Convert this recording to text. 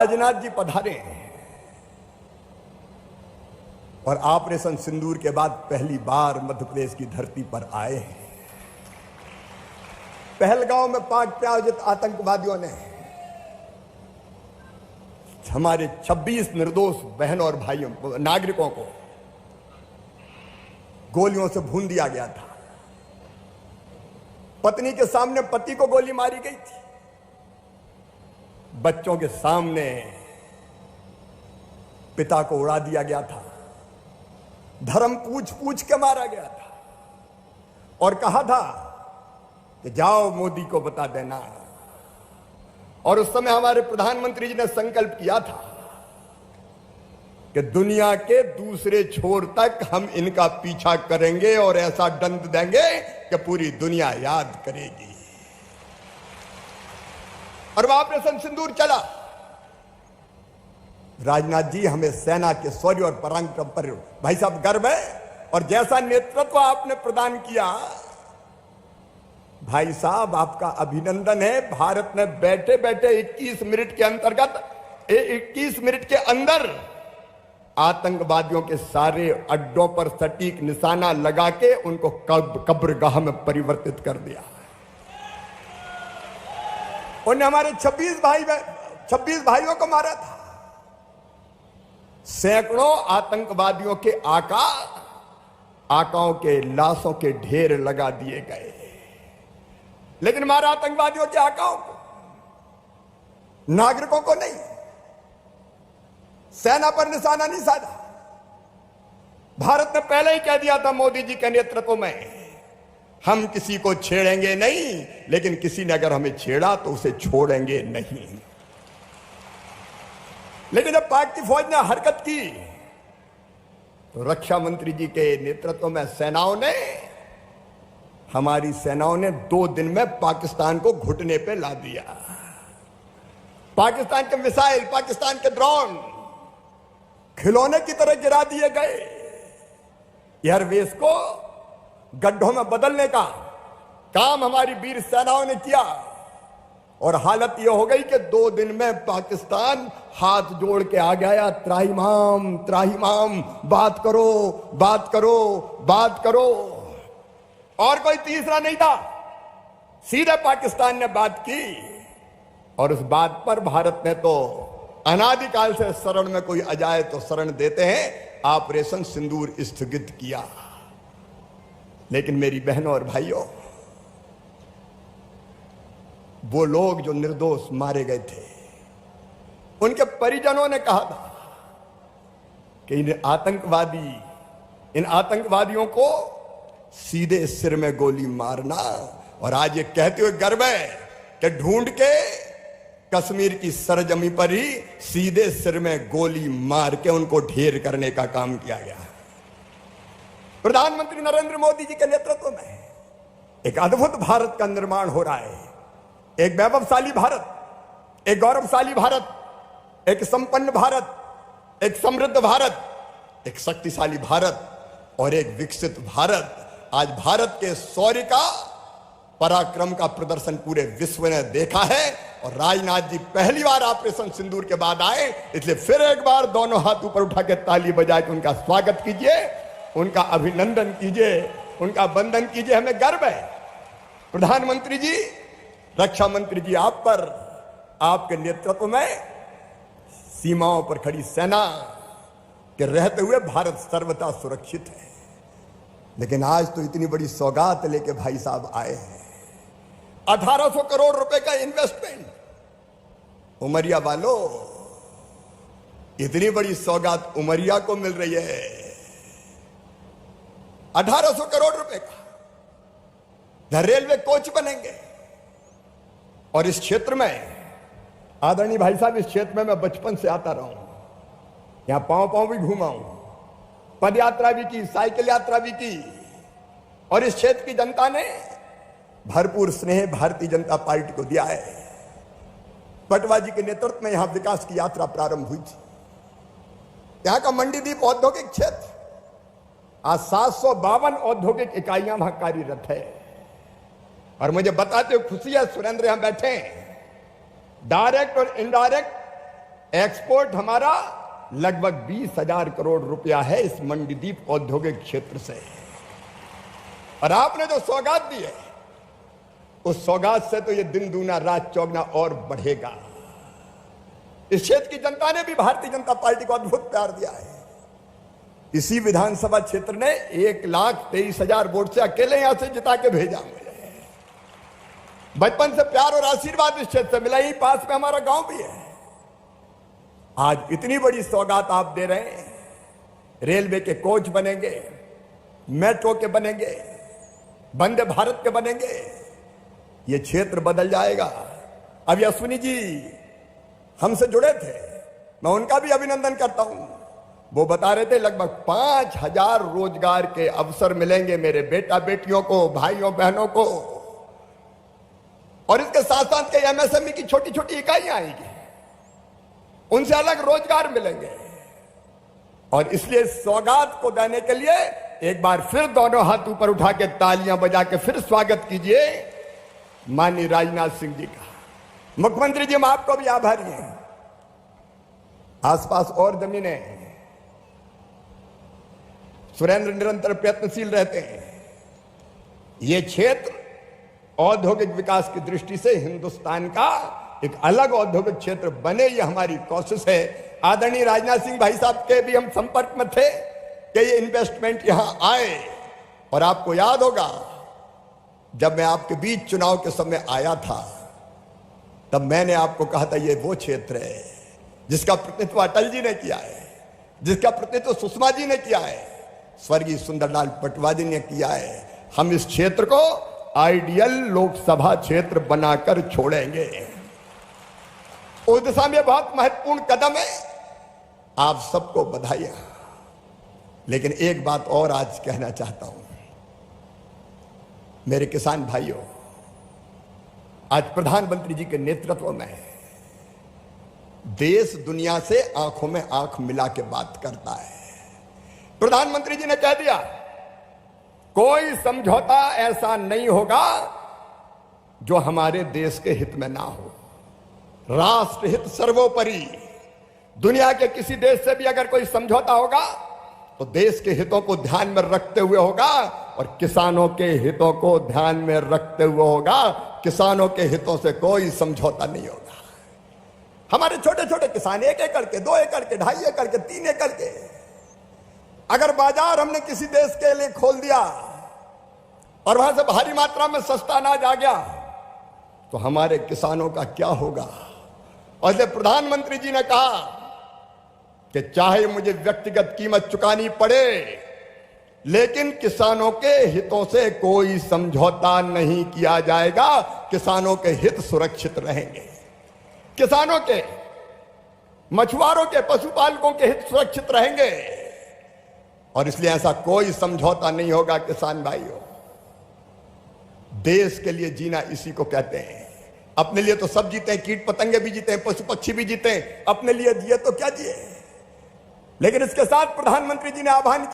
राजनाथ जी पधारे और ऑपरेशन सिंदूर के बाद पहली बार मध्य प्रदेश की धरती पर आए हैं। पहलगांव में पाक प्रायोजित आतंकवादियों ने हमारे 26 निर्दोष बहन और भाइयों नागरिकों को गोलियों से भून दिया गया था। पत्नी के सामने पति को गोली मारी गई थी। बच्चों के सामने पिता को उड़ा दिया गया था। धर्म पूछ पूछ के मारा गया था और कहा था कि जाओ मोदी को बता देना। और उस समय हमारे प्रधानमंत्री जी ने संकल्प किया था कि दुनिया के दूसरे छोर तक हम इनका पीछा करेंगे और ऐसा दंड देंगे कि पूरी दुनिया याद करेगी। और वह ऑपरेशन सिंदूर चला। राजनाथ जी, हमें सेना के शौर्य और पराक्रम पर भाई साहब गर्व है और जैसा नेतृत्व आपने प्रदान किया, भाई साहब आपका अभिनंदन है। भारत ने बैठे बैठे 21 मिनट के अंदर आतंकवादियों के सारे अड्डों पर सटीक निशाना लगा के उनको कब्रगाह में परिवर्तित कर दिया। उन्होंने हमारे 26 भाइयों को मारा था। सैकड़ों आतंकवादियों के आकाओं के लाशों के ढेर लगा दिए गए, लेकिन मारा आतंकवादियों के आकाओं को, नागरिकों को नहीं। सेना पर निशाना नहीं साधा। भारत ने पहले ही कह दिया था मोदी जी के नेतृत्व में, हम किसी को छेड़ेंगे नहीं, लेकिन किसी ने अगर हमें छेड़ा तो उसे छोड़ेंगे नहीं। लेकिन जब पाक की फौज ने हरकत की तो रक्षा मंत्री जी के नेतृत्व में हमारी सेनाओं ने 2 दिन में पाकिस्तान को घुटने पे ला दिया। पाकिस्तान के मिसाइल, पाकिस्तान के ड्रोन खिलौने की तरह गिरा दिए गए। एयरबेस को गड्ढों में बदलने का काम हमारी वीर सेनाओं ने किया और हालत यह हो गई कि 2 दिन में पाकिस्तान हाथ जोड़ के आ गया, त्राहिमाम त्राहिमाम, बात करो बात करो बात करो। और कोई तीसरा नहीं था, सीधे पाकिस्तान ने बात की। और उस बात पर भारत ने तो अनादिकाल से शरण में कोई आ जाए तो शरण देते हैं, ऑपरेशन सिंदूर स्थगित किया। लेकिन मेरी बहनों और भाइयों, वो लोग जो निर्दोष मारे गए थे, उनके परिजनों ने कहा था कि इन आतंकवादियों को सीधे सिर में गोली मारना। और आज ये कहते हुए गर्व है कि ढूंढ के कश्मीर की सरजमी पर ही सीधे सिर में गोली मार के उनको ढेर करने का काम किया गया। प्रधानमंत्री नरेंद्र मोदी जी के नेतृत्व में एक अद्भुत भारत का निर्माण हो रहा है। एक वैभवशाली भारत, एक गौरवशाली भारत, एक संपन्न भारत, एक समृद्ध भारत, एक शक्तिशाली भारत और एक विकसित भारत। आज भारत के शौर्य का, पराक्रम का प्रदर्शन पूरे विश्व ने देखा है। और राजनाथ जी पहली बार ऑपरेशन सिंदूर के बाद आए, इसलिए फिर एक बार दोनों हाथ ऊपर उठा के ताली बजा के उनका स्वागत कीजिए, उनका अभिनंदन कीजिए, उनका वंदन कीजिए। हमें गर्व है प्रधानमंत्री जी, रक्षा मंत्री जी, आप पर, आपके नेतृत्व में सीमाओं पर खड़ी सेना के रहते हुए भारत सर्वथा सुरक्षित है। लेकिन आज तो इतनी बड़ी सौगात लेके भाई साहब आए हैं। 1800 करोड़ रुपए का इन्वेस्टमेंट। उमरिया वालों, इतनी बड़ी सौगात उमरिया को मिल रही है। 1800 करोड़ रुपए का रेलवे कोच बनेंगे। और इस क्षेत्र में, आदरणीय भाई साहब, इस क्षेत्र में मैं बचपन से आता रहा हूं। यहां पांव भी घूमा हूं, पद यात्रा भी की, साइकिल यात्रा भी की। और इस क्षेत्र की जनता ने भरपूर स्नेह भारतीय जनता पार्टी को दिया है। पटवा जी के नेतृत्व में यहां विकास की यात्रा प्रारंभ हुई थी। यहां का मंडीदीप औद्योगिक क्षेत्र, आज 752 औद्योगिक इकाइयां वहां कार्यरत है। और मुझे बताते हुए खुशी है, सुरेंद्र यहां बैठे हैं, डायरेक्ट और इनडायरेक्ट एक्सपोर्ट हमारा लगभग 20,000 करोड़ रुपया है इस मंडीदीप औद्योगिक क्षेत्र से। और आपने जो सौगात दी है, उस सौगात से तो ये दिन दूना रात चौगुना और बढ़ेगा। इस क्षेत्र की जनता ने भी भारतीय जनता पार्टी को अद्भुत प्यार दिया है। इसी विधानसभा क्षेत्र ने 1,23,000 वोट से अकेले यहां से जिता के भेजा मुझे। बचपन से प्यार और आशीर्वाद इस क्षेत्र से मिला, ही पास में हमारा गांव भी है। आज इतनी बड़ी सौगात आप दे रहे हैं, रेलवे के कोच बनेंगे, मेट्रो के बनेंगे, वंदे भारत के बनेंगे, ये क्षेत्र बदल जाएगा। अभी अश्विनी जी हमसे जुड़े थे, मैं उनका भी अभिनंदन करता हूं। वो बता रहे थे लगभग 5,000 रोजगार के अवसर मिलेंगे मेरे बेटा बेटियों को, भाइयों बहनों को। और इसके साथ साथ कई एमएसएमई की छोटी छोटी इकाइयां आएंगी, उनसे अलग रोजगार मिलेंगे। और इसलिए सौगात को देने के लिए एक बार फिर दोनों हाथ ऊपर उठा के तालियां बजा के फिर स्वागत कीजिए माननीय राजनाथ सिंह जी का। मुख्यमंत्री जी, हम आपको भी आभारी हैं। आसपास और जमीनें, सुरेंद्र निरंतर प्रयत्नशील रहते हैं। यह क्षेत्र औद्योगिक विकास की दृष्टि से हिंदुस्तान का एक अलग औद्योगिक क्षेत्र बने, यह हमारी कोशिश है। आदरणीय राजनाथ सिंह भाई साहब के भी हम संपर्क में थे कि ये इन्वेस्टमेंट यहां आए। और आपको याद होगा, जब मैं आपके बीच चुनाव के समय आया था, तब मैंने आपको कहा था ये वो क्षेत्र है जिसका प्रतिनिधित्व अटल जी ने किया है, जिसका प्रतिनिधित्व सुषमा जी ने किया है, स्वर्गीय सुंदरलाल पटवा जी ने किया है। हम इस क्षेत्र को आइडियल लोकसभा क्षेत्र बनाकर छोड़ेंगे। उस दिशा में बहुत महत्वपूर्ण कदम है। आप सबको बधाई। लेकिन एक बात और आज कहना चाहता हूं, मेरे किसान भाइयों, आज प्रधानमंत्री जी के नेतृत्व में देश दुनिया से आंखों में आंख मिला के बात करता है। प्रधानमंत्री जी ने कह दिया कोई समझौता ऐसा नहीं होगा जो हमारे देश के हित में ना हो। राष्ट्रहित सर्वोपरि। दुनिया के किसी देश से भी अगर कोई समझौता होगा तो देश के हितों को ध्यान में रखते हुए होगा और किसानों के हितों को ध्यान में रखते हुए होगा। किसानों के हितों से कोई समझौता नहीं होगा। हमारे छोटे छोटे किसान 1 एकड़ के, 2 एकड़ के, 2.5 एकड़ के, 3 एकड़ के, अगर बाजार हमने किसी देश के लिए खोल दिया और वहां से भारी मात्रा में सस्ता अनाज आ गया तो हमारे किसानों का क्या होगा। और जब प्रधानमंत्री जी ने कहा कि चाहे मुझे व्यक्तिगत कीमत चुकानी पड़े, लेकिन किसानों के हितों से कोई समझौता नहीं किया जाएगा। किसानों के हित सुरक्षित रहेंगे। किसानों के, मछुआरों के, पशुपालकों के हित सुरक्षित रहेंगे। और इसलिए ऐसा कोई समझौता नहीं होगा। किसान भाइयों, देश के लिए जीना इसी को कहते हैं। अपने लिए तो सब जीते हैं, कीट पतंगे भी जीते हैं, पशु पक्षी भी जीते हैं। अपने लिए जिए तो क्या जिए। लेकिन इसके साथ प्रधानमंत्री जी ने आह्वान